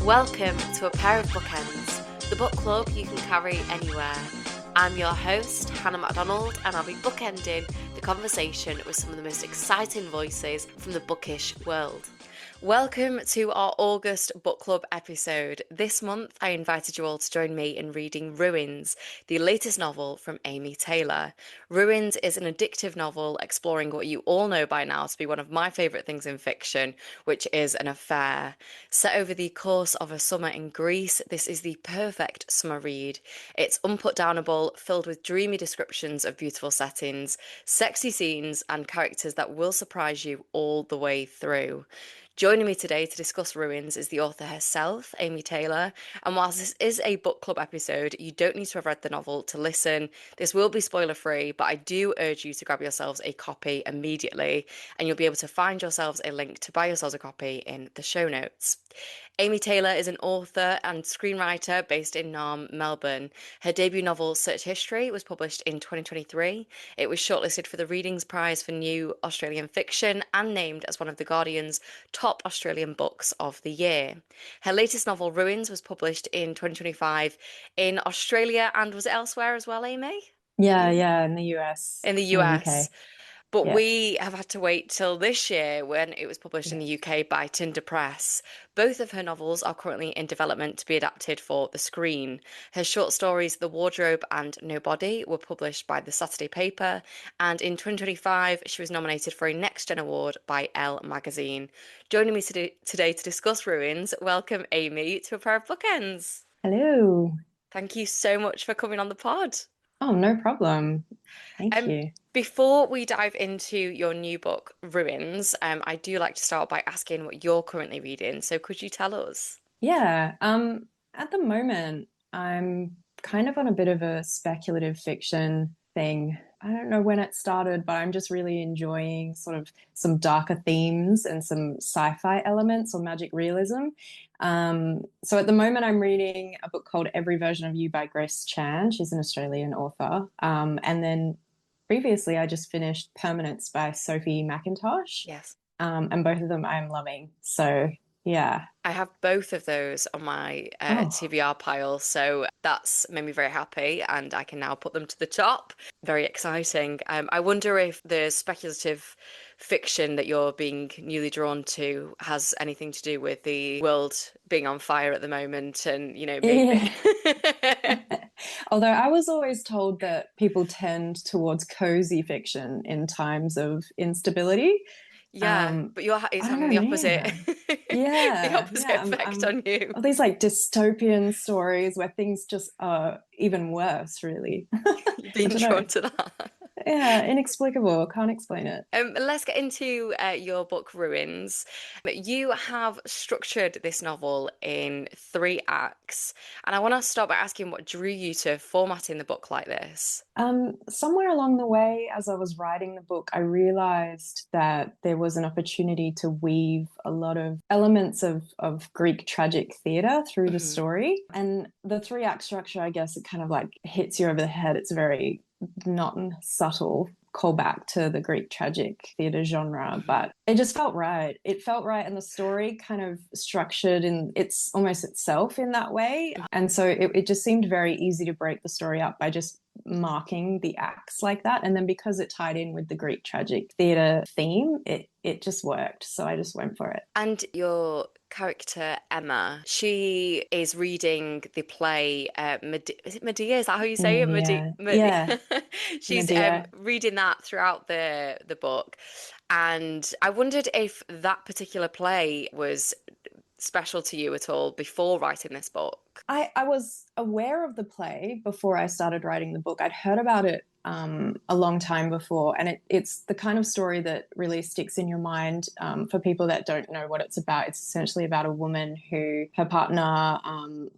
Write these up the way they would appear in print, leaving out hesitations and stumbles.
Welcome to A Pair of Bookends, the book club you can carry anywhere. I'm your host, Hannah MacDonald, and I'll be bookending the conversation with some of the most exciting voices from the bookish world. Welcome to our August book club episode. This month, I invited you all to join me in reading Ruins, the latest novel from Amy Taylor. Ruins is an addictive novel exploring what you all know by now to be one of my favourite things in fiction, which is an affair. Set over the course of a summer in Greece, this is the perfect summer read. It's unputdownable, filled with dreamy descriptions of beautiful settings, sexy scenes, and characters that will surprise you all the way through. Joining me today to discuss Ruins is the author herself, Amy Taylor. And whilst this is a book club episode, you don't need to have read the novel to listen. This will be spoiler free, but I do urge you to grab yourselves a copy immediately, and you'll be able to find yourselves a link to buy yourselves a copy in the show notes. Amy Taylor is an author and screenwriter based in Narm, Melbourne. Her debut novel, Search History, was published in 2023. It was shortlisted for the Readings Prize for New Australian Fiction and named as one of The Guardian's top Australian books of the year. Her latest novel, Ruins, was published in 2025 in Australia and was it elsewhere as well, Amy? Yeah, in the US, In the in the US. UK. But Yeah. we have had to wait till this year when it was published in the Yes. UK by Tinder Press. Both of her novels are currently in development to be adapted for the screen. Her short stories, The Wardrobe and Nobody, were published by the Saturday Paper, and in 2025 she was nominated for a Next Gen Award by Elle magazine. Joining me today to discuss Ruins, welcome Amy to A Pair of Bookends. Hello. Thank you so much for coming on the pod. Oh, no problem. Thank Um, you. Before we dive into your new book, Ruins, I do like to start by asking what you're currently reading. So could you tell us? Yeah, at the moment, I'm kind of on a bit of a speculative fiction thing. I don't know when it started, but I'm just really enjoying sort of some darker themes and some sci-fi elements or magic realism. So at the moment, I'm reading a book called Every Version of You by Grace Chan. She's an Australian author. And then previously, I just finished Permanence by Sophie McIntosh. Yes. And both of them I'm loving. So yeah. I have both of those on my Oh, TBR pile, so that's made me very happy, and I can now put them to the top. Very exciting. I wonder if the speculative fiction that you're being newly drawn to has anything to do with the world being on fire at the moment, and maybe. yeah. Although I was always told that people tend towards cozy fiction in times of instability. Yeah, but it's I having the don't opposite, know. the Yeah, opposite yeah. effect on you. All these like dystopian stories where things just are even worse, really. You've I been don't know. drawn to that. Yeah, inexplicable. Can't explain it. Let's get into your book, Ruins. You have structured this novel in three acts, and I want to start by asking what drew you to formatting the book like this. Somewhere along the way, as I was writing the book, I realized that there was an opportunity to weave a lot of elements of Greek tragic theatre through the Hmm. story. And the three act structure, I guess, it kind of like hits you over the head. It's very not subtle callback to the Greek tragic theatre genre, Hmm. but it just felt right. It felt right, and the story kind of structured in it's almost itself in that way. And so it just seemed very easy to break the story up by just marking the acts like that. And then because it tied in with the Greek tragic theatre theme, it just worked. So I just went for it. And your character, Emma, she is reading the play, is it Medea? Is that how you say it? Medea. Yeah. Medea. Yeah. She's Medea. reading that throughout the book. And I wondered if that particular play was special to you at all before writing this book. I was aware of the play before I started writing the book. I'd heard about it a long time before, and it's the kind of story that really sticks in your mind for people that don't know what it's about. It's essentially about a woman who her partner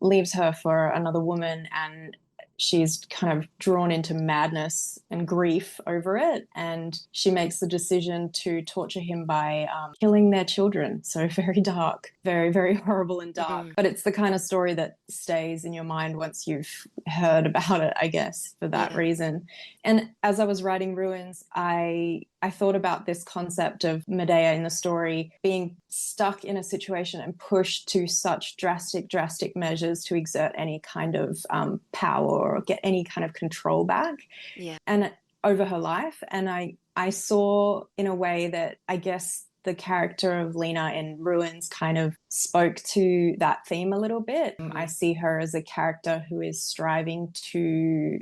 leaves her for another woman, and she's kind of drawn into madness and grief over it. And she makes the decision to torture him by killing their children. So very dark, very, very horrible and dark. Mm, But it's the kind of story that stays in your mind once you've heard about it, I guess, for that yeah. reason. And as I was writing Ruins, I I thought about this concept of Medea in the story being stuck in a situation and pushed to such drastic measures to exert any kind of power or get any kind of control back. Yeah. And over her life. And I saw in a way that I guess the character of Lena in Ruins kind of spoke to that theme a little bit. I see her as a character who is striving to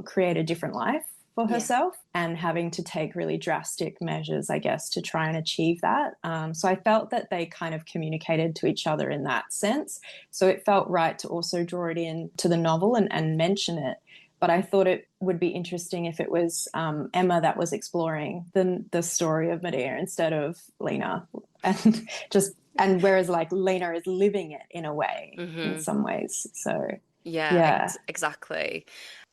create a different life for herself and having to take really drastic measures, I guess, to try and achieve that. So I felt that they kind of communicated to each other in that sense. So it felt right to also draw it in to the novel and mention it. But I thought it would be interesting if it was Emma that was exploring the story of Medea instead of Lena, and whereas like Lena is living it in a way in some ways. So yeah, exactly.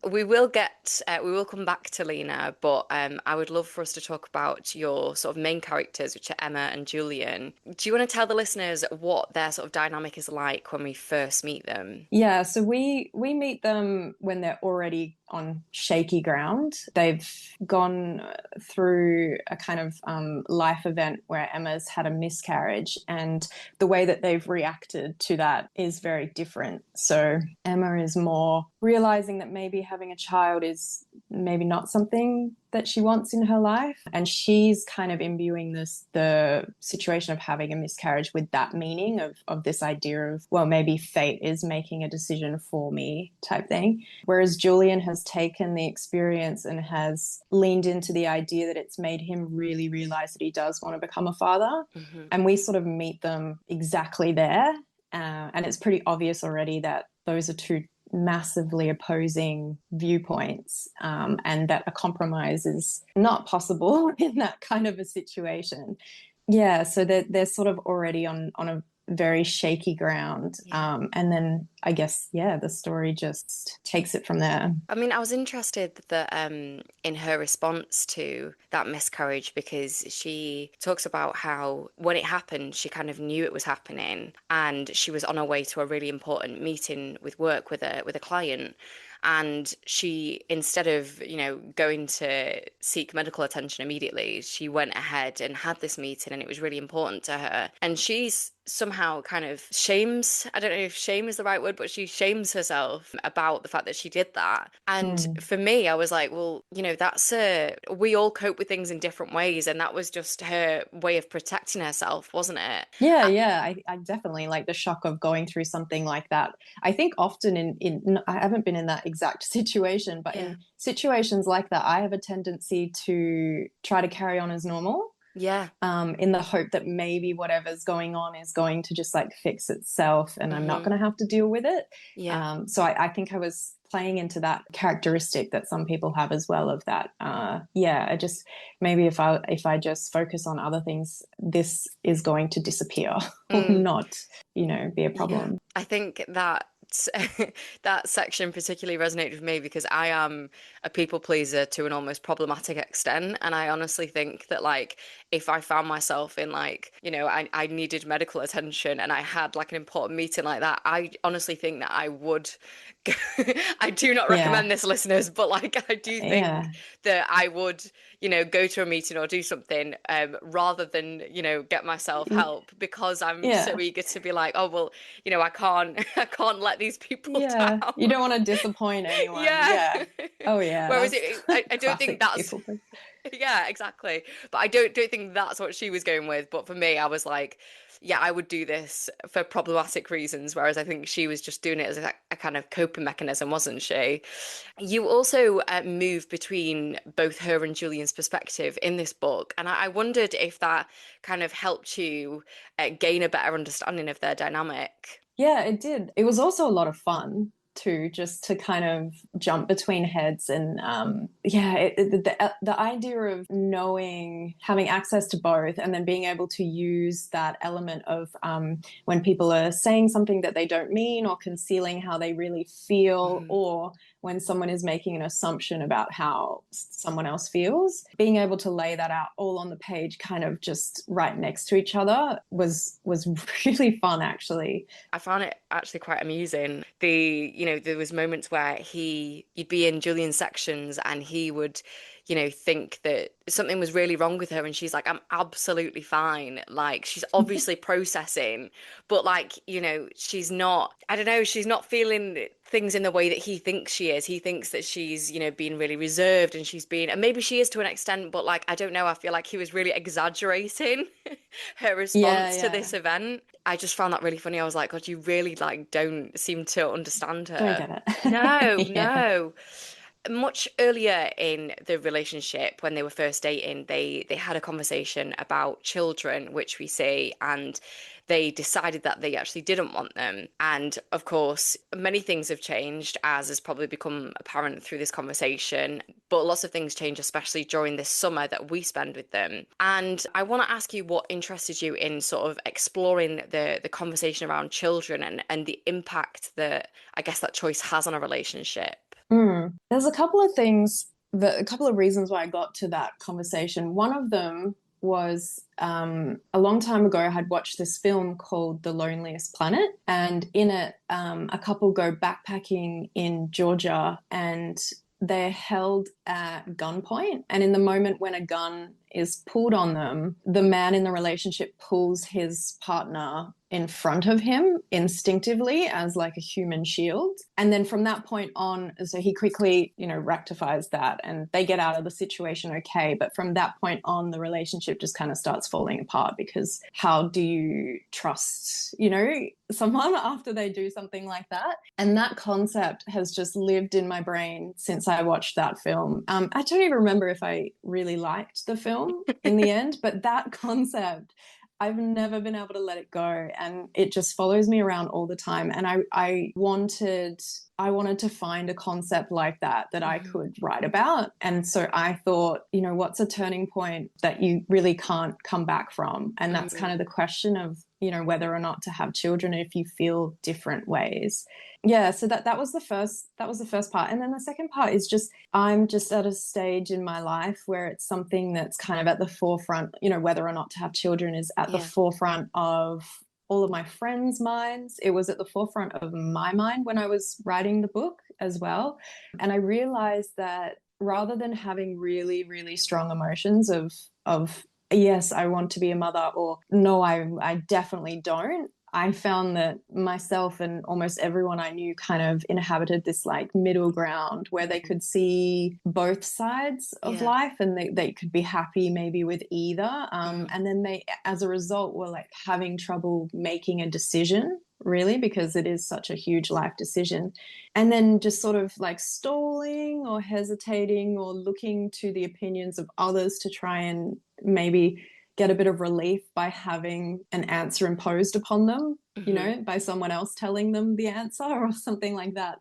We will come back to Lena, but I would love for us to talk about your sort of main characters, which are Emma and Julian. Do you want to tell the listeners what their sort of dynamic is like when we first meet them? Yeah, so we meet them when they're already on shaky ground. They've gone through a kind of life event where Emma's had a miscarriage, and the way that they've reacted to that is very different. So Emma is more realizing that maybe having a child is maybe not something that she wants in her life, and she's kind of imbuing the situation of having a miscarriage with that meaning of this idea of, well, maybe fate is making a decision for me type thing. Whereas Julian has taken the experience and has leaned into the idea that it's made him really realize that he does want to become a father. And we sort of meet them exactly there, and it's pretty obvious already that those are two massively opposing viewpoints, and that a compromise is not possible in that kind of a situation. Yeah, so they're sort of already on a very shaky ground. And then I guess, the story just takes it from there. I mean, I was interested that in her response to that miscarriage, because she talks about how when it happened, she kind of knew it was happening, and she was on her way to a really important meeting with work with a client. And she, instead of, going to seek medical attention immediately, she went ahead and had this meeting, and it was really important to her. And she's somehow kind of I don't know if shame is the right word, but she shames herself about the fact that she did that. And for me, I was like, well, we all cope with things in different ways, and that was just her way of protecting herself, wasn't it? I definitely like the shock of going through something like that. I think often I haven't been in that exact situation, but in situations like that, I have a tendency to try to carry on as normal. In the hope that maybe whatever's going on is going to just like fix itself, and I'm not going to have to deal with it. So I think I was playing into that characteristic that some people have as well, of that. I just, maybe if I just focus on other things, this is going to disappear or not, be a problem. I think that that section particularly resonated with me because I am a people pleaser to an almost problematic extent, and I honestly think that like if I found myself in like I needed medical attention and I had like an important meeting like that, I honestly think that I would I do not recommend this, listeners, but like I do think that I would go to a meeting or do something rather than get myself help, because I'm so eager to be like, oh well, I can't let these people down. You don't want to disappoint anyone. Oh yeah. Whereas I don't think that's yeah, exactly. But I don't think that's what she was going with. But for me, I was like, yeah, I would do this for problematic reasons, whereas I think she was just doing it as a kind of coping mechanism, wasn't she? You also move between both her and Julian's perspective in this book, and I wondered if that kind of helped you gain a better understanding of their dynamic. Yeah, it did. It was also a lot of fun too, just to kind of jump between heads. And the idea of having access to both, and then being able to use that element of when people are saying something that they don't mean, or concealing how they really feel, or when someone is making an assumption about how someone else feels, being able to lay that out all on the page, kind of just right next to each other, was really fun, actually. I found it actually quite amusing. There was moments where you'd be in Julian's sections and he would, think that something was really wrong with her, and she's like, I'm absolutely fine. Like, she's obviously processing, but like, she's not, I don't know, she's not feeling things in the way that he thinks she is. He thinks that she's, being really reserved, and and maybe she is to an extent, but like, I don't know, I feel like he was really exaggerating her Yeah, response to yeah. this event. I just found that really funny. I was like, God, you really like don't seem to understand Don't her. get No, it. Yeah. no. Much earlier in the relationship, when they were first dating, they had a conversation about children, which we see, and they decided that they actually didn't want them. And of course, many things have changed, as has probably become apparent through this conversation. But lots of things change, especially during this summer that we spend with them. And I want to ask you what interested you in sort of exploring the conversation around children, and the impact that I guess that choice has on a relationship. There's a couple of things a couple of reasons why I got to that conversation. One of them was a long time ago, I had watched this film called The Loneliest Planet. And in it, a couple go backpacking in Georgia, and they're held at gunpoint. And in the moment when a gun is pulled on them, the man in the relationship pulls his partner in front of him instinctively as like a human shield. And then from that point on, so he quickly, rectifies that, and they get out of the situation okay. But from that point on, the relationship just kind of starts falling apart, because how do you trust, someone after they do something like that? And that concept has just lived in my brain since I watched that film. I don't even remember if I really liked the film in the end, but that concept, I've never been able to let it go, and it just follows me around all the time. And I wanted to find a concept like that I could write about. And so I thought, what's a turning point that you really can't come back from? And that's kind of the question of, whether or not to have children if you feel different ways. Yeah, so that was the first part. And then the second part is just, I'm just at a stage in my life where it's something that's kind of at the forefront, whether or not to have children is at the forefront of all of my friends' minds. It was at the forefront of my mind when I was writing the book as well. And I realized that rather than having really, really strong emotions of yes, I want to be a mother, or no, I definitely don't, I found that myself and almost everyone I knew kind of inhabited this like middle ground where they could see both sides of life, and they could be happy maybe with either. And then they, as a result, were like having trouble making a decision, really, because it is such a huge life decision. And then just sort of like stalling or hesitating or looking to the opinions of others to try and maybe get a bit of relief by having an answer imposed upon them, by someone else telling them the answer or something like that.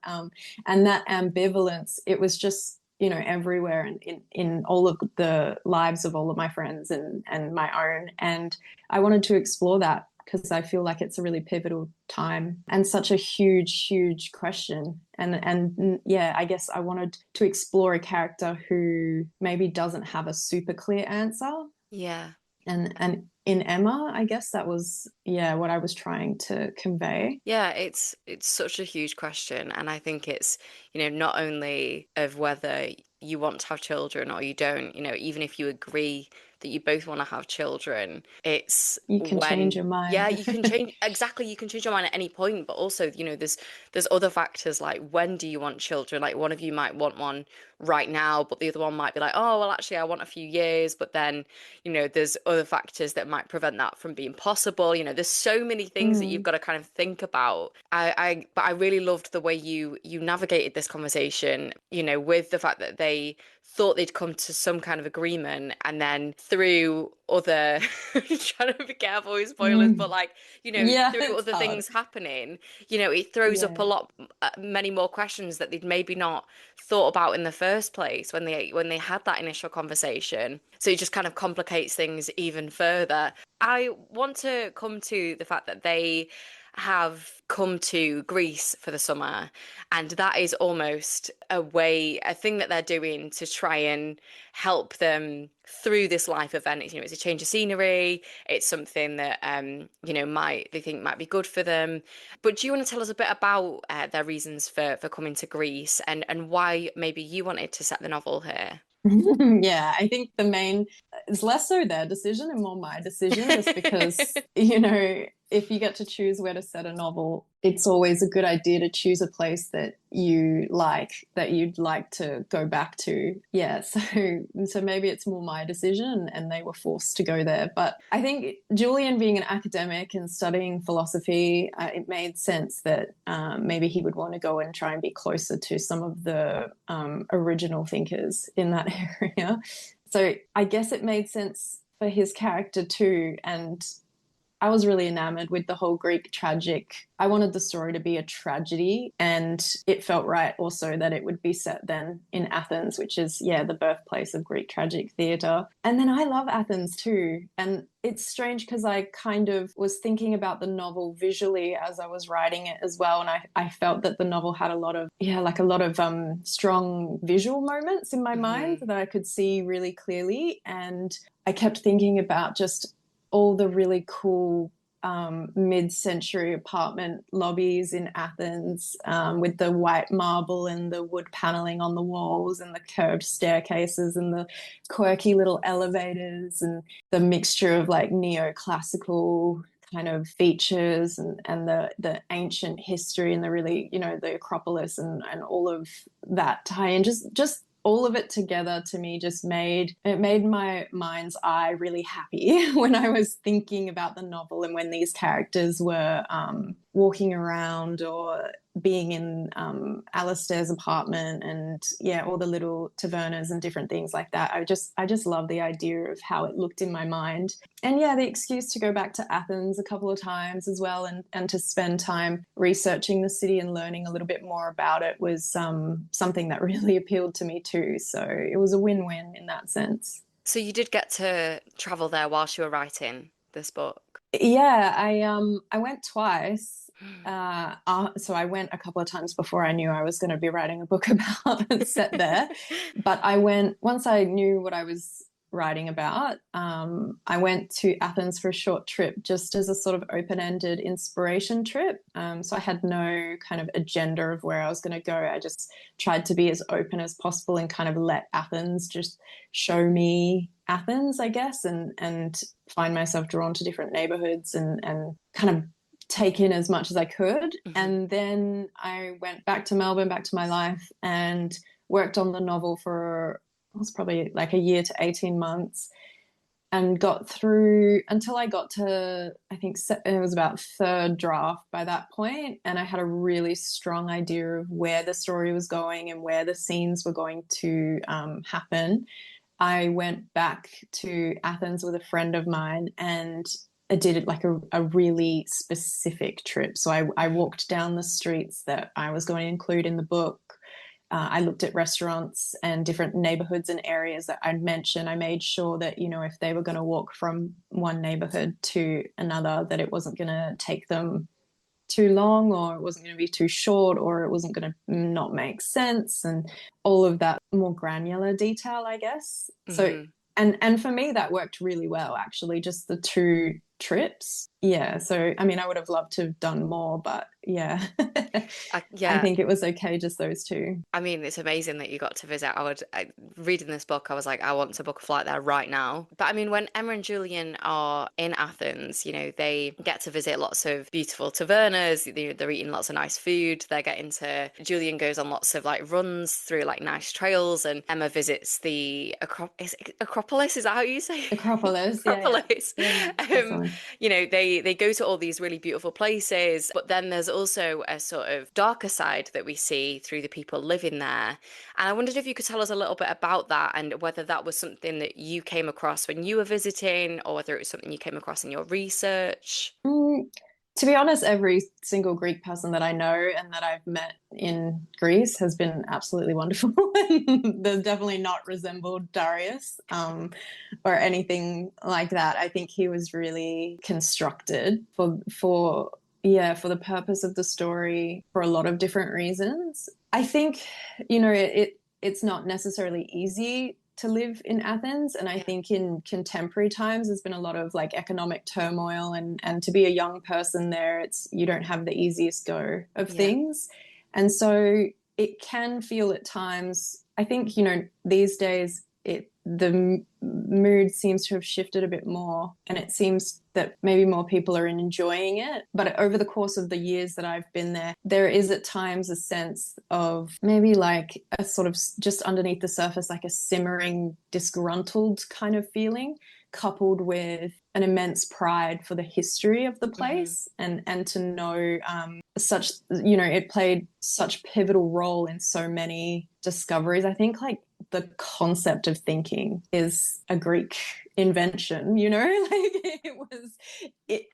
And that ambivalence, it was just, everywhere in all of the lives of all of my friends and my own. And I wanted to explore that because I feel like it's a really pivotal time and such a huge, huge question. And yeah, I guess I wanted to explore a character who maybe doesn't have a super clear answer. Yeah. And in Emma, I guess that was, what I was trying to convey. Yeah, it's such a huge question, and I think it's, not only of whether you want to have children or you don't, even if you agree that you both want to have children, it's You can change when, your yeah, mind. you can change, exactly, you can change your mind at any point, but also, there's other factors like, when do you want children? Like, one of you might want one right now, but the other one might be like, oh, well, actually, I want a few years, but then, there's other factors that might prevent that from being possible. There's so many things that you've got to kind of think about. But I really loved the way you navigated this conversation, with the fact that they thought they'd come to some kind of agreement, and then through other trying to be careful with spoilers, but like, Yeah, through it's other hard. things happening, it throws up a Yeah. lot, many more questions that they'd maybe not thought about in the first place when they had that initial conversation. So it just kind of complicates things even further. I want to come to the fact that they have come to Greece for the summer, and that is almost a thing that they're doing to try and help them through this life event. It's a change of scenery. It's something that they think might be good for them. But do you want to tell us a bit about their reasons for coming to Greece, and why maybe you wanted to set the novel here? Yeah, I think it's less so their decision and more my decision, just because, if you get to choose where to set a novel, it's always a good idea to choose a place that that you'd like to go back to. Yeah, so maybe it's more my decision and they were forced to go there. But I think Julian being an academic and studying philosophy, it made sense that maybe he would want to go and try and be closer to some of the original thinkers in that area. So I guess it made sense for his character too. And I was really enamored with the whole Greek tragic. I wanted the story to be a tragedy, and it felt right also that it would be set then in Athens, which is, the birthplace of Greek tragic theatre. And then I love Athens too. And it's strange because I kind of was thinking about the novel visually as I was writing it as well. And I felt that the novel had a lot of, strong visual moments in my mind that I could see really clearly. And I kept thinking about just all the really cool mid-century apartment lobbies in Athens, with the white marble and the wood paneling on the walls and the curved staircases and the quirky little elevators and the mixture of like neoclassical kind of features and the ancient history and the really, the Acropolis and all of that tie in. Just all of it together to me just made my mind's eye really happy when I was thinking about the novel and when these characters were walking around or being in Alistair's apartment and all the little tavernas and different things like that. I just love the idea of how it looked in my mind. And the excuse to go back to Athens a couple of times as well and to spend time researching the city and learning a little bit more about it was something that really appealed to me too. So it was a win-win in that sense. So you did get to travel there whilst you were writing this book? Yeah, I went twice. So I went a couple of times before I knew I was going to be writing a book about set there. But I went once I knew what I was writing about. I went to Athens for a short trip, just as a sort of open-ended inspiration trip. So I had no kind of agenda of where I was going to go. I just tried to be as open as possible and kind of let Athens just show me Athens, I guess, and find myself drawn to different neighborhoods and kind of take in as much as I could. And then I went back to Melbourne, back to my life, and worked on the novel for it was probably like a year to 18 months and got through until I got to, I think it was about third draft by that point. And I had a really strong idea of where the story was going and where the scenes were going to happen. I went back to Athens with a friend of mine and I did it like a really specific trip. So I walked down the streets that I was going to include in the book. I looked at restaurants and different neighborhoods and areas that I'd mentioned. I made sure that, if they were going to walk from one neighborhood to another, that it wasn't going to take them too long or it wasn't going to be too short or it wasn't going to not make sense and all of that more granular detail, I guess. So, and for me, that worked really well, actually, just the two trips. Yeah. So, I mean, I would have loved to have done more, but yeah. I think it was okay, just those two. I mean, it's amazing that you got to visit. Reading this book, I was like, I want to book a flight there right now. But I mean, when Emma and Julian are in Athens, they get to visit lots of beautiful tavernas. They're eating lots of nice food. Julian goes on lots of like runs through like nice trails, and Emma visits the Acropolis. Is that how you say it? Acropolis. Acropolis. Yeah, they go to all these really beautiful places, but then there's also a sort of darker side that we see through the people living there. And I wondered if you could tell us a little bit about that and whether that was something that you came across when you were visiting or whether it was something you came across in your research. To be honest, every single Greek person that I know and that I've met in Greece has been absolutely wonderful. They've definitely not resembled Darius or anything like that. I think he was really constructed for the purpose of the story for a lot of different reasons. I think, it's not necessarily easy to live in Athens. And I think in contemporary times, there's been a lot of like economic turmoil and to be a young person there, you don't have the easiest go of things. And so it can feel at times, I think, these days mood seems to have shifted a bit more, and it seems that maybe more people are enjoying it. But over the course of the years that I've been there, there is at times a sense of maybe like a sort of just underneath the surface, like a simmering, disgruntled kind of feeling, coupled with an immense pride for the history of the place, and to know such, you know, it played such pivotal role in so many discoveries. I think like the concept of thinking is a Greek invention, you know, like it was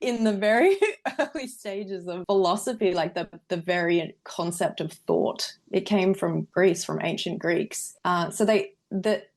in the very early stages of philosophy, like the very concept of thought. It came from Greece, from ancient Greeks.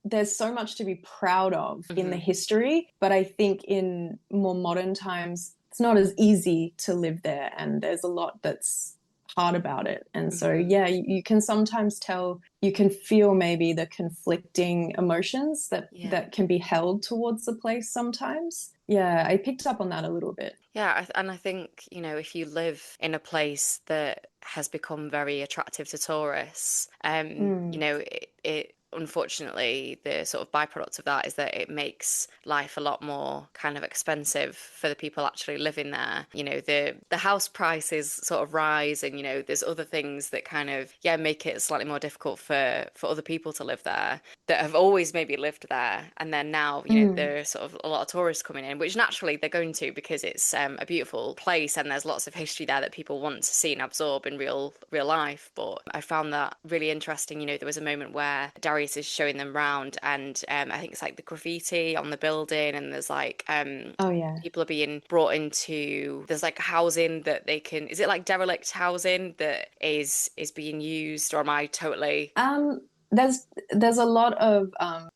There's so much to be proud of in the history, but I think in more modern times, it's not as easy to live there, and there's a lot that's hard about it. And so, yeah, you can sometimes tell, you can feel maybe the conflicting emotions that can be held towards the place sometimes. Yeah, I picked up on that a little bit. Yeah, and I think, you know, if you live in a place that has become very attractive to tourists, you know, it unfortunately, the sort of byproduct of that is that it makes life a lot more kind of expensive for the people actually living there. You know, the house prices sort of rise, and, you know, there's other things that kind of, make it slightly more difficult for other people to live there that have always maybe lived there. And then now, you know, there's sort of a lot of tourists coming in, which naturally they're going to, because it's a beautiful place and there's lots of history there that people want to see and absorb in real life. But I found that really interesting. You know, there was a moment where Darius is showing them round, and I think it's like the graffiti on the building, and there's like people are being brought into, there's like housing that they can, is it like derelict housing that is being used, or am I totally there's a lot of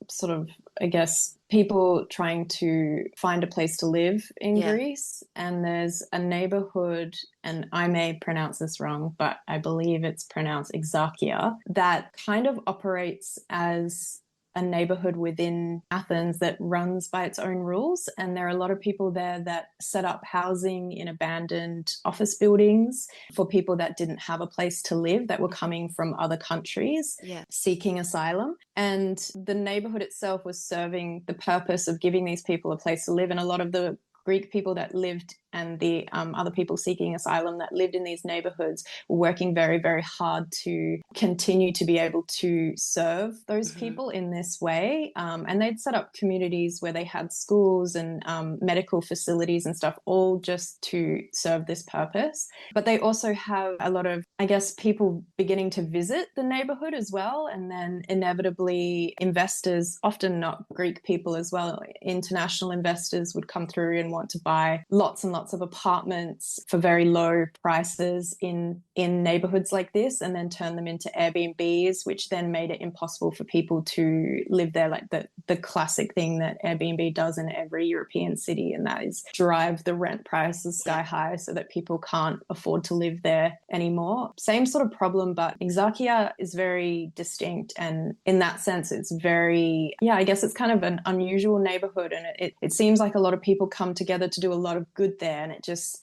sort of, I guess, people trying to find a place to live in Greece, and there's a neighborhood, and I may pronounce this wrong, but I believe it's pronounced Exarchia, that kind of operates as a neighborhood within Athens that runs by its own rules. And there are a lot of people there that set up housing in abandoned office buildings for people that didn't have a place to live, that were coming from other countries seeking asylum. And the neighborhood itself was serving the purpose of giving these people a place to live. And a lot of the Greek people that lived, and the other people seeking asylum that lived in these neighborhoods, were working very, very hard to continue to be able to serve those people in this way. And they'd set up communities where they had schools and medical facilities and stuff, all just to serve this purpose. But they also have a lot of, I guess, people beginning to visit the neighborhood as well. And then inevitably investors, often not Greek people as well, international investors would come through and want to buy lots and lots of apartments for very low prices in neighborhoods like this, and then turn them into Airbnbs, which then made it impossible for people to live there, like the classic thing that Airbnb does in every European city, and that is drive the rent prices sky high so that people can't afford to live there anymore. Same sort of problem, but Exarchia is very distinct, and in that sense it's very, I guess it's kind of an unusual neighborhood, and it seems like a lot of people come together to do a lot of good there, and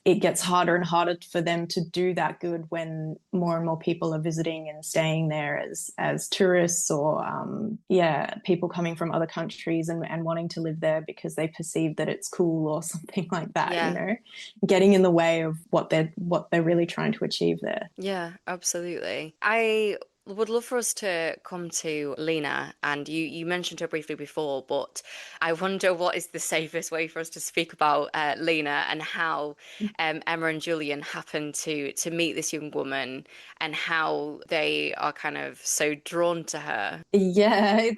it gets harder and harder for them to do that good when more and more people are visiting and staying there as tourists, or people coming from other countries and wanting to live there because they perceive that it's cool or something like that, you know, getting in the way of what they're really trying to achieve there. Yeah, absolutely. I would love for us to come to Lena, and you mentioned her briefly before, but I wonder what is the safest way for us to speak about Lena, and how Emma and Julian happen to meet this young woman, and how they are kind of so drawn to her. Yeah,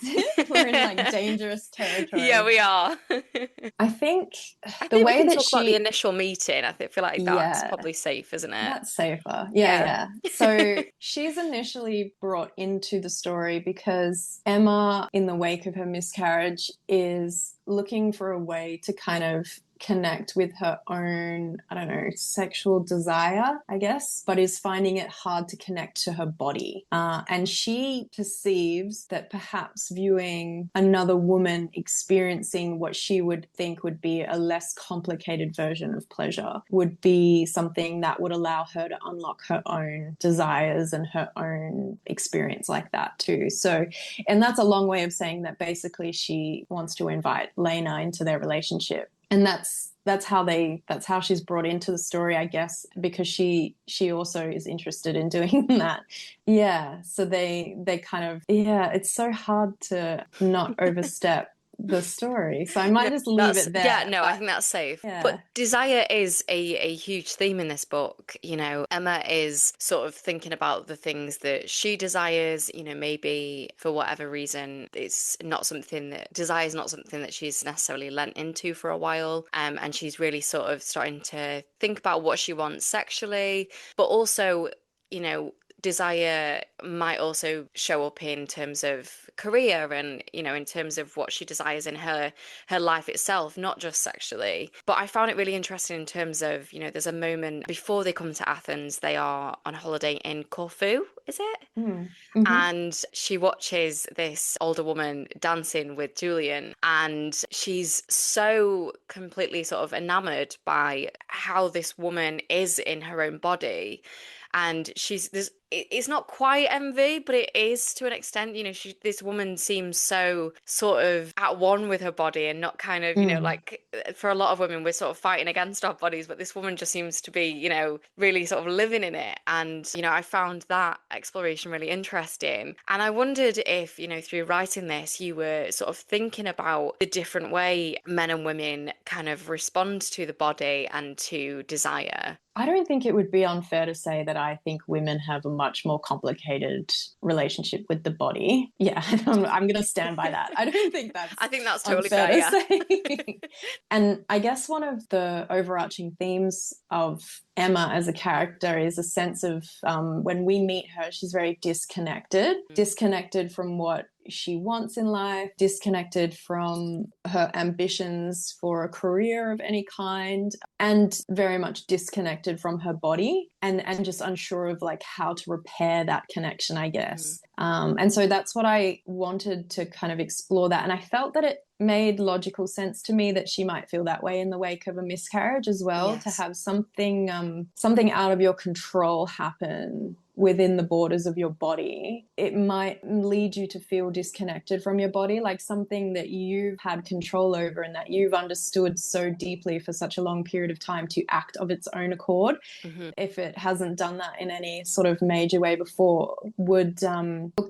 we're in like dangerous territory. Yeah, we are. I think the way we can talk about the initial meeting. I feel like that's probably safe, isn't it? That's safer. Yeah. So she's initially brought into the story because Emma, in the wake of her miscarriage, is looking for a way to kind of connect with her own, I don't know, sexual desire, I guess, but is finding it hard to connect to her body. And she perceives that perhaps viewing another woman experiencing what she would think would be a less complicated version of pleasure would be something that would allow her to unlock her own desires and her own experience like that too. So, and that's a long way of saying that basically she wants to invite Lena into their relationship. And that's how she's brought into the story, I guess, because she also is interested in doing that. Yeah. So they kind of, yeah, it's so hard to not overstep the story. So I might just leave it there. Yeah, no, I think that's safe. Yeah. But desire is a huge theme in this book. You know, Emma is sort of thinking about the things that she desires, you know, maybe for whatever reason, it's not something that desire is not something that she's necessarily lent into for a while. And she's really sort of starting to think about what she wants sexually, but also, you know, desire might also show up in terms of career and, you know, in terms of what she desires in her life itself, not just sexually. But I found it really interesting in terms of, you know, there's a moment before they come to Athens, they are on holiday in Corfu, is it? Mm-hmm. And she watches this older woman dancing with Julian, and she's so completely sort of enamored by how this woman is in her own body. And it's not quite envy, but it is to an extent. You know, this woman seems so sort of at one with her body and not kind of, you know, like for a lot of women, we're sort of fighting against our bodies, but this woman just seems to be, you know, really sort of living in it. And, you know, I found that exploration really interesting. And I wondered if, you know, through writing this, you were sort of thinking about the different way men and women kind of respond to the body and to desire. I don't think it would be unfair to say that I think women have a much more complicated relationship with the body. Yeah, I'm going to stand by that. I don't think that's I think that's totally unfair fair, yeah. to say. And I guess one of the overarching themes of Emma as a character is a sense of when we meet her, she's very disconnected from what she wants in life, disconnected from her ambitions for a career of any kind, and very much disconnected from her body and just unsure of like how to repair that connection, I guess. And so that's what I wanted to kind of explore that. And I felt that it made logical sense to me that she might feel that way in the wake of a miscarriage as well, Yes. to have something out of your control happen within the borders of your body. It might lead you to feel disconnected from your body, like something that you've had control over and that you've understood so deeply for such a long period of time to act of its own accord. If it hasn't done that in any sort of major way before,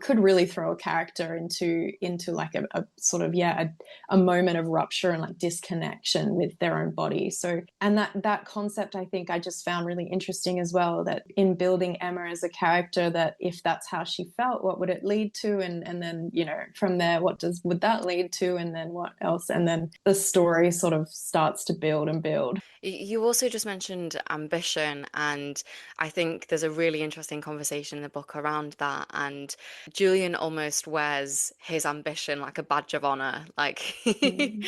could really throw a character into like a sort of a moment of rupture and like disconnection with their own body. So, and that concept I think I just found really interesting as well, that in building Emma as a character, that if that's how she felt, what would it lead to, and then, you know, from there, would that lead to, and then what else, and then the story sort of starts to build and build. You also just mentioned ambition, and I think there's a really interesting conversation in the book around that. And Julian almost wears his ambition like a badge of honor. Like he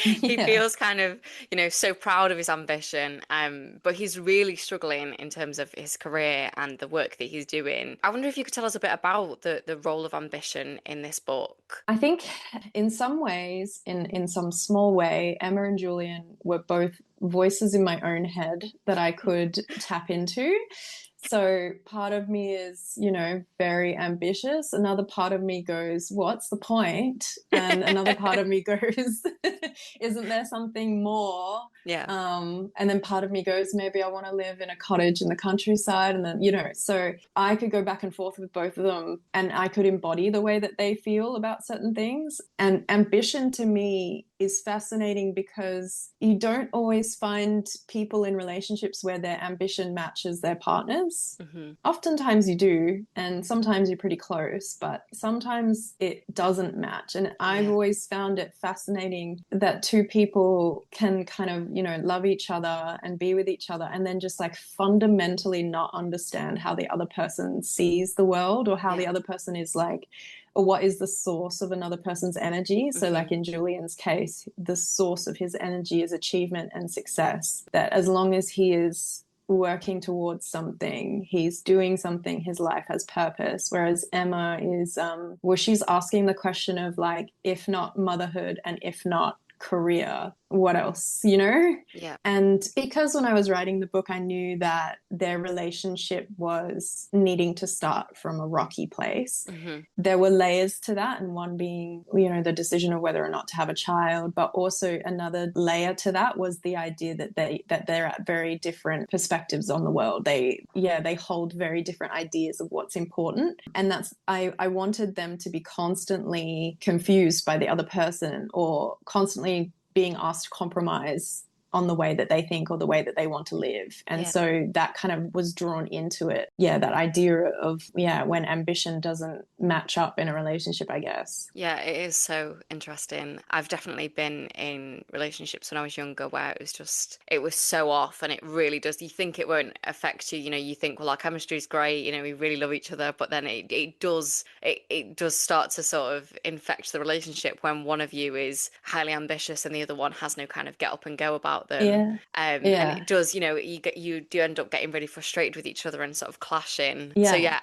feels kind of, you know, so proud of his ambition. But he's really struggling in terms of his career and the work that he's doing. I wonder if you could tell us a bit about the role of ambition in this book. I think in some ways, in some small way, Emma and Julian were both voices in my own head that I could tap into. So part of me is, you know, very ambitious. Another part of me goes, what's the point? And another part of me goes, isn't there something more? Yeah. And then part of me goes, maybe I want to live in a cottage in the countryside. And then, you know, so I could go back and forth with both of them and I could embody the way that they feel about certain things. And ambition to me is fascinating because you don't always find people in relationships where their ambition matches their partners. Oftentimes you do, and sometimes you're pretty close, but sometimes it doesn't match. And I've always found it fascinating that two people can kind of, you know, love each other and be with each other and then just like fundamentally not understand how the other person sees the world or how the other person is like or what is the source of another person's energy. So Mm-hmm. like in Julian's case, the source of his energy is achievement and success, that as long as he is working towards something, he's doing something, his life has purpose. Whereas Emma is well, she's asking the question of like, if not motherhood and if not career, what else, you know? Yeah. And because when I was writing the book, I knew that their relationship was needing to start from a rocky place. Mm-hmm. There were layers to that, and one being, you know, the decision of whether or not to have a child, but also another layer to that was the idea that they're at very different perspectives on the world. They hold very different ideas of what's important, and that's I wanted them to be constantly confused by the other person, or constantly being asked to compromise on the way that they think or the way that they want to live. And so that kind of was drawn into it. Yeah, that idea of, when ambition doesn't match up in a relationship, I guess. Yeah, it is so interesting. I've definitely been in relationships when I was younger where it was so off, and it really does. You think it won't affect you, you know, you think, well, our chemistry is great, you know, we really love each other, but then it does start to sort of infect the relationship when one of you is highly ambitious and the other one has no kind of get up and go about them. And it does, you know, you do end up getting really frustrated with each other and sort of clashing. Yeah. So yeah,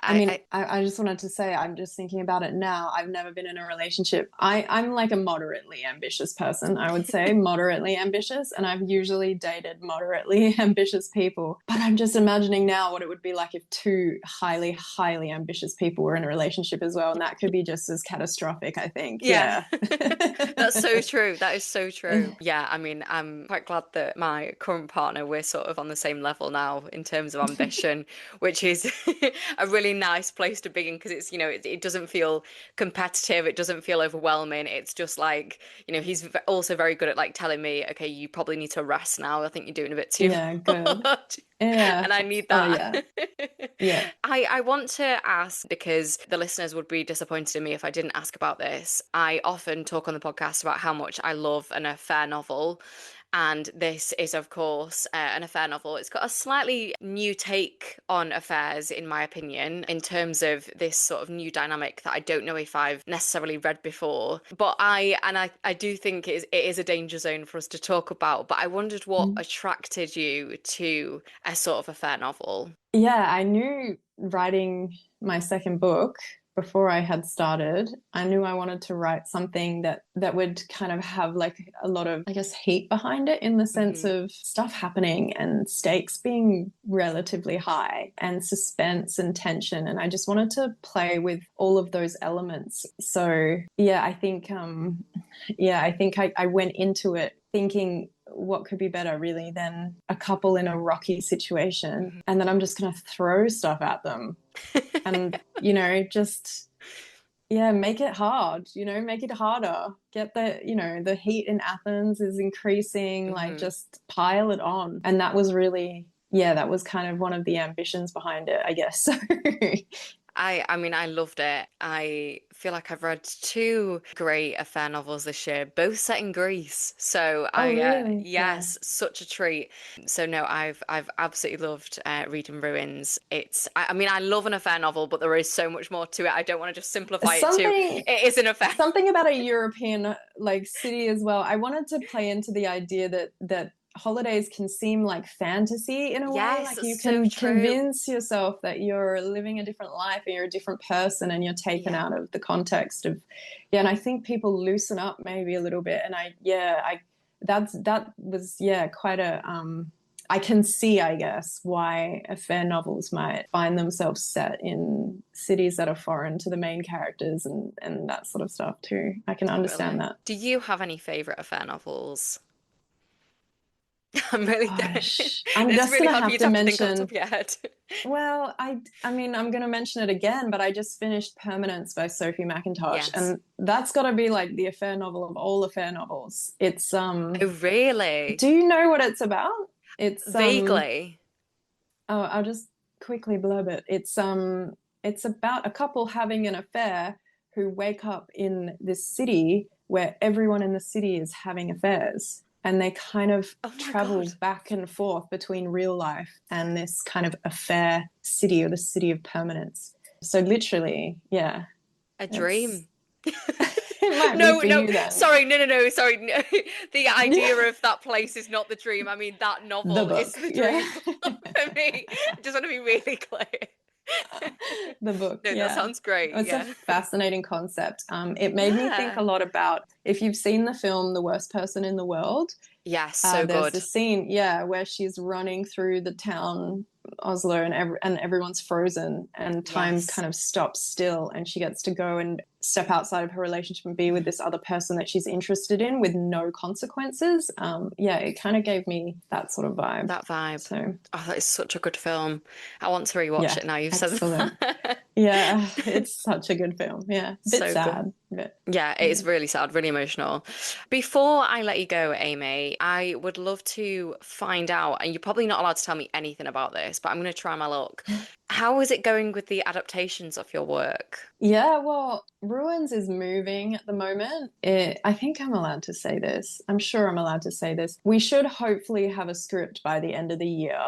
I just wanted to say, I'm just thinking about it now. I've never been in a relationship. I'm like a moderately ambitious person, I would say, moderately ambitious. And I've usually dated moderately ambitious people. But I'm just imagining now what it would be like if two highly, highly ambitious people were in a relationship as well. And that could be just as catastrophic, I think. Yeah. That's so true. That is so true. Yeah, I mean, I'm quite glad that my current partner, we're sort of on the same level now in terms of ambition, which is a really nice place to be in, because it's, you know, it doesn't feel competitive. It doesn't feel overwhelming. It's just like, you know, he's also very good at like telling me, okay, you probably need to rest now. I think you're doing a bit too Good. much. Yeah. And I need Oh, that. Yeah. I want to ask, because the listeners would be disappointed in me if I didn't ask about this. I often talk on the podcast about how much I love an affair novel. And this is, of course, an affair novel. It's got a slightly new take on affairs, in my opinion, in terms of this sort of new dynamic that I don't know if I've necessarily read before. But I do think it is a danger zone for us to talk about. But I wondered what attracted you to a sort of affair novel. Yeah, I knew writing my second book before I had started. I knew I wanted to write something that would kind of have like a lot of, I guess, heat behind it, in the sense of stuff happening and stakes being relatively high and suspense and tension. And I just wanted to play with all of those elements. So yeah, I think I went into it thinking, what could be better really than a couple in a rocky situation, and then I'm just going to throw stuff at them and, you know, just, make it hard, you know, make it harder. Get the, you know, the heat in Athens is increasing, like just pile it on. And that was really, that was kind of one of the ambitions behind it, I guess. I mean, I loved it. I feel like I've read two great affair novels this year, both set in Greece. So Really? yes, such a treat. So no, I've absolutely loved Reading Ruins. I mean, I love an affair novel, but there is so much more to it. I don't want to just simplify it to it is an affair. Something about a European like city as well. I wanted to play into the idea that holidays can seem like fantasy in a way. Like you can convince yourself that you're living a different life and you're a different person, and you're taken out of the context of, and I think people loosen up maybe a little bit. And that was quite a I can see, I guess, why affair novels might find themselves set in cities that are foreign to the main characters and that sort of stuff too. I can understand that. Do you have any favorite affair novels? I'm really Gosh, I'm it's just really gonna hard for have you to to have to think off the mention. top of your head. Well, I mean, I'm gonna mention it again, but I just finished Permanence by Sophie McIntosh, and that's got to be like the affair novel of all affair novels. It's Oh, really? Do you know what it's about? It's vaguely. Oh, I'll just quickly blurb it. It's about a couple having an affair who wake up in this city where everyone in the city is having affairs. And they kind of travel back and forth between real life and this kind of affair city, or the city of permanence. So literally, yeah. A It's dream. it might be No, for no, you then. sorry, no, sorry. No. The idea of that place is not the dream. I mean, that The novel is book, the yeah. dream for me. I just want to be really clear. The book, No, that yeah. sounds great. It's a Yeah. fascinating concept. It made me think a Yeah. lot about if you've seen the film The Worst Person in the World. Yes, so There's good. this scene, yeah, where she's running through the town, Oslo, and everyone's frozen, and time Yes. kind of stops still, and she gets to go and step outside of her relationship and be with this other person that she's interested in with no consequences. Yeah, it kind of gave me that sort of vibe. That vibe. So, Oh, that is such a good film. I want to rewatch yeah, it now you've said excellent. that. Yeah, it's such a good film. Yeah, a bit So good. sad, but Yeah, it yeah. is really sad, really emotional. Before I let you go, Amy, I would love to find out, and you're probably not allowed to tell me anything about this, but I'm going to try my luck. How is it going with the adaptations of your work? Yeah, well, Ruins is moving at the moment. I think I'm allowed to say this. I'm sure I'm allowed to say this. We should hopefully have a script by the end of the year.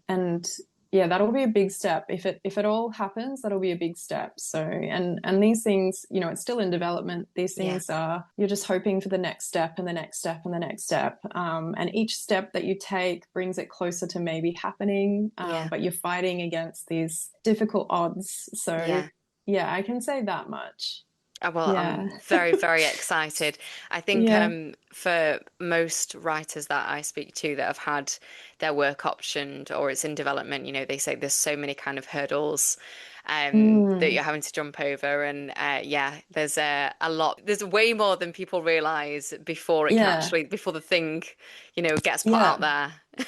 And yeah, that'll be a big step. If it all happens, that'll be a big step. So and these things, it's still in development. These Yeah, things are you're just hoping for the next step and the next step and the next step. And each step that you take brings it closer to maybe happening. yeah, But you're fighting against these difficult odds. So yeah. yeah, I can say that much. Well, I'm Yeah. very, very excited. I think Yeah. for most writers that I speak to that have had their work optioned or it's in development, they say there's so many kind of hurdles that Mm. you're having to jump over. And yeah, there's a lot. There's way more than people realize before it can Yeah. actually, before the thing, gets put out Yeah. there.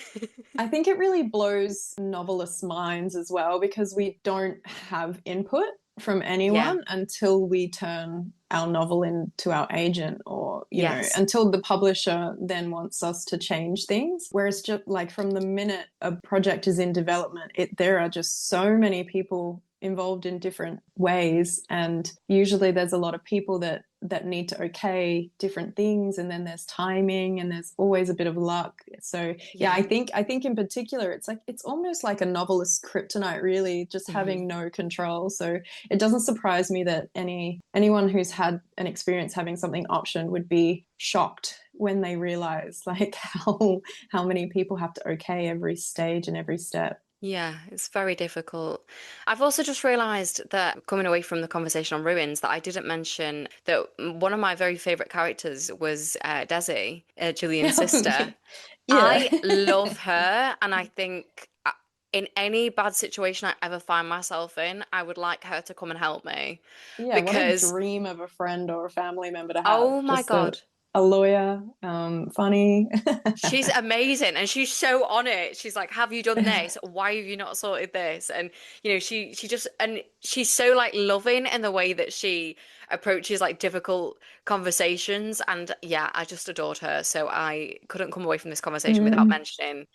I think it really blows novelists' minds as well because we don't have input from Yeah. anyone until we turn our novel into our agent or, Yes. until the publisher then wants us to change things. Whereas just like from the minute a project is in development, there are just so many people involved in different ways, and usually there's a lot of people that need to okay different things, and then there's timing and there's always a bit of luck. So yeah, Yeah. I think in particular it's almost like a novelist's kryptonite, really, just Hmm. having no control. So it doesn't surprise me that anyone who's had an experience having something optioned would be shocked when they realize like how many people have to okay every stage and every step. Yeah, it's very difficult. I've also just realized that coming away from the conversation on ruins, that I didn't mention that one of my very favorite characters was Desi, Julian's sister. Yeah. I love her, and I think in any bad situation I ever find myself in, I would like her to come and help me Yeah, what a because, dream of a friend or a family member to have. oh my Just God. a lawyer, funny. She's amazing and she's so on it. She's like, "Have you done this? Why have you not sorted this?" And she just and she's so like loving in the way that she approaches like difficult conversations. And yeah, I just adored her. So I couldn't come away from this conversation without Mm. mentioning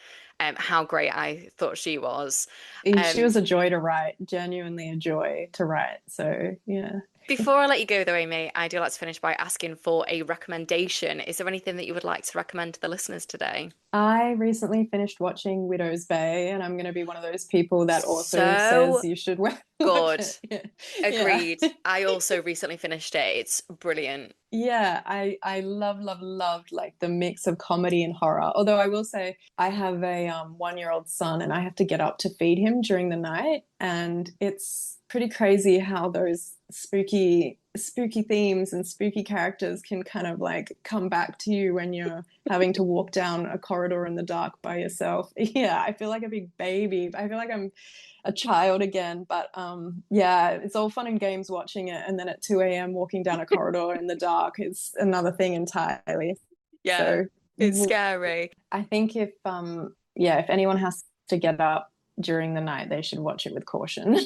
how great I thought she was. She Um, was a joy to write, genuinely a joy to write. So, yeah. Before I let you go though, Amy, I do like to finish by asking for a recommendation. Is there anything that you would like to recommend to the listeners today? I recently finished watching Widow's Bay, and I'm going to be one of those people that also says So you should watch good. it. Yeah. Yeah. Agreed. I also recently finished it. It's brilliant. Yeah, I loved like the mix of comedy and horror. Although I will say I have a 1-year-old son and I have to get up to feed him during the night, and it's pretty crazy how those spooky themes and spooky characters can kind of like come back to you when you're having to walk down a corridor in the dark by yourself. Yeah, I feel like a big baby. I feel like I'm a child again. But yeah, it's all fun and games watching it, and then at 2 a.m. walking down a corridor in the dark is another thing entirely. Yeah, So it's scary. I think if anyone has to get up during the night, they should watch it with caution.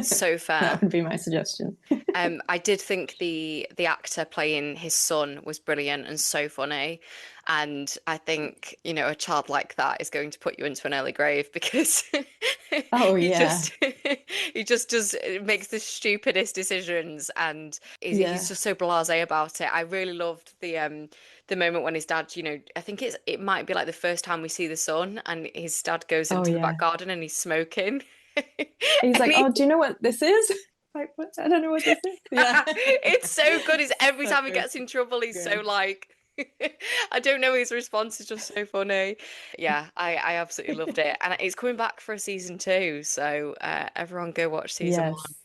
So That fair. would be my suggestion. I did think the actor playing his son was brilliant and so funny. And I think, a child like that is going to put you into an early grave because Oh he yeah. just he just does makes the stupidest decisions and he's Yeah. just so blasé about it. I really loved the moment when his dad, I think it might be like the first time we see the son and his dad goes Oh into the back yeah. garden and he's smoking. He's And like, "Oh, do you know what this is?" like, what? I don't know what this is. Yeah. It's so good. Is every So time he gets in trouble, he's so good. like, I don't know. His response is just so funny. Yeah, I absolutely loved it, and it's coming back for a season 2. So everyone go watch season 1. Yes.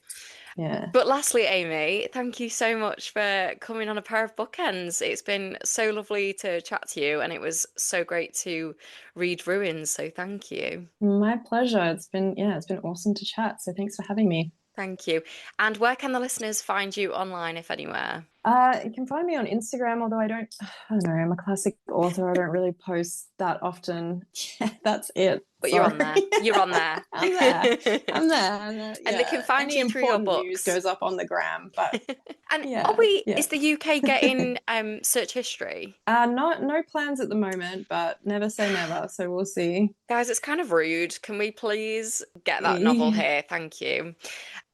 Yeah. But lastly, Amy, thank you so much for coming on A Pair of Bookends. It's been so lovely to chat to you, and it was so great to read Ruins. So thank you. My pleasure. It's been awesome to chat. So thanks for having me. Thank you. And where can the listeners find you online, if anywhere? You can find me on Instagram, although I don't know, I'm a classic author. I don't really post that often. Yeah, that's it. But you're on Sorry. there. You're on there. I'm there. I'm there. And they can find Any you through your important news books. goes up on the gram, but And yeah. is the UK getting search history? No plans at the moment, but never say never. So we'll see. Guys, it's kind of rude. Can we please get that novel here? Thank you.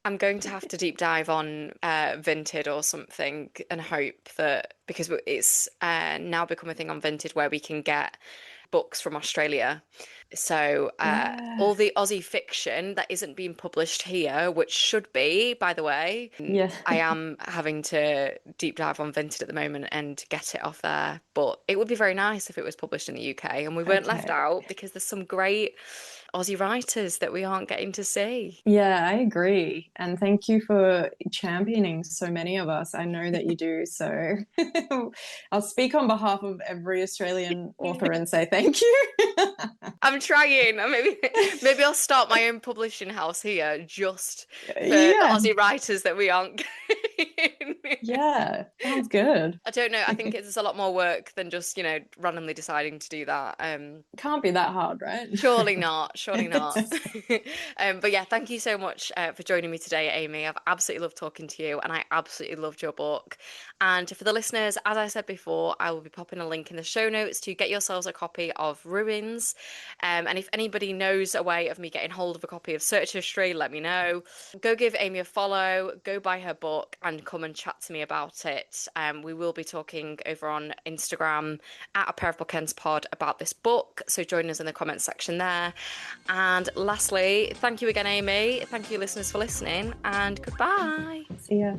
I'm going to have to deep dive on Vinted or something and hope that, because it's now become a thing on Vinted where we can get books from Australia. So all the Aussie fiction that isn't being published here, which should be, by the way, Yeah. I am having to deep dive on Vinted at the moment and get it off there. But it would be very nice if it was published in the UK and we weren't left out, because there's some great Aussie writers that we aren't getting to see. Yeah, I agree. And thank you for championing so many of us. I know that you do. So I'll speak on behalf of every Australian author and say thank you. I'm trying. Maybe I'll start my own publishing house here just for the Yeah. Aussie writers that we aren't getting. Yeah, sounds good. I don't know. I think it's a lot more work than just, randomly deciding to do that. Can't be that hard, right? Surely not. Surely not. But yeah, thank you so much for joining me today, Amy. I've absolutely loved talking to you, and I absolutely loved your book. And for the listeners, as I said before, I will be popping a link in the show notes to get yourselves a copy of Ruins. And if anybody knows a way of me getting hold of a copy of Search History, let me know. Go give Amy a follow, go buy her book, and come and chat to me about it. We will be talking over on Instagram at A Pair of Bookends Pod about this book, so join us in the comments section there. And lastly, thank you again, Amy. Thank you, listeners, for listening, and goodbye. See ya.